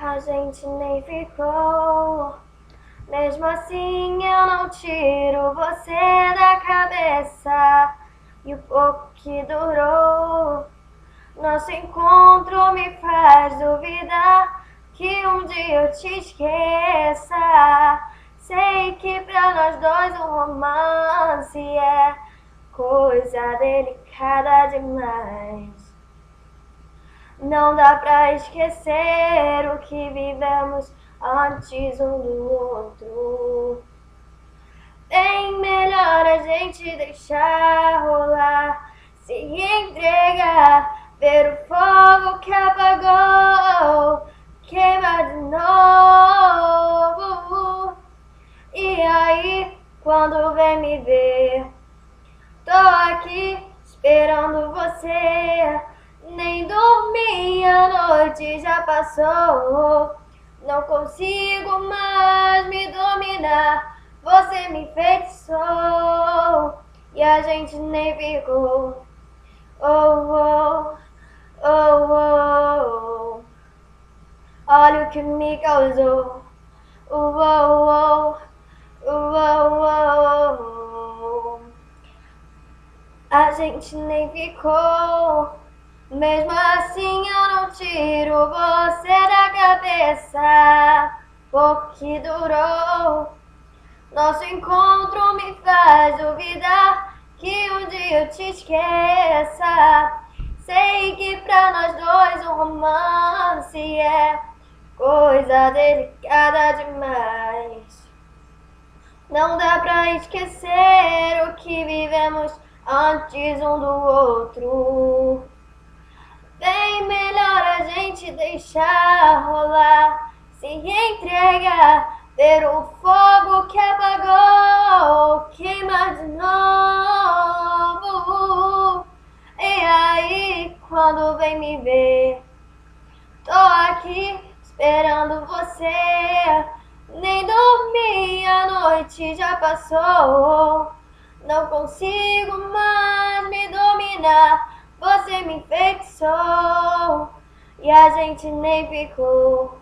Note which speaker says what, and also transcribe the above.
Speaker 1: A gente nem ficou. Mesmo assim eu não tiro você da cabeça. E o pouco que durou, nosso encontro me faz duvidar que um dia eu te esqueça. Sei que pra nós dois um romance é coisa delicada demais. Não dá pra esquecer o que vivemos antes um do outro. Bem melhor a gente deixar rolar, se entregar, ver o fogo que apagou queimar de novo. E aí, quando vem me ver, tô aqui esperando você. Nem dormi, a noite já passou. Não consigo mais me dominar. Você me enfeitiçou e a gente nem ficou. Oh, oh, oh, oh. Olha o que me causou. Oh, oh, oh, oh, oh. A gente nem ficou. Mesmo assim eu não tiro você da cabeça. Pouco que durou, nosso encontro me faz duvidar que um dia eu te esqueça. Sei que pra nós dois um romance é coisa delicada demais. Não dá pra esquecer o que vivemos antes um do outro. Bem melhor a gente deixar rolar, se entregar, ver o fogo que apagou queimar de novo. E aí, quando vem me ver, tô aqui esperando você. Nem dormi, a noite já passou. Não consigo mais me dominar. Você me enfeitiçou e a gente nem ficou.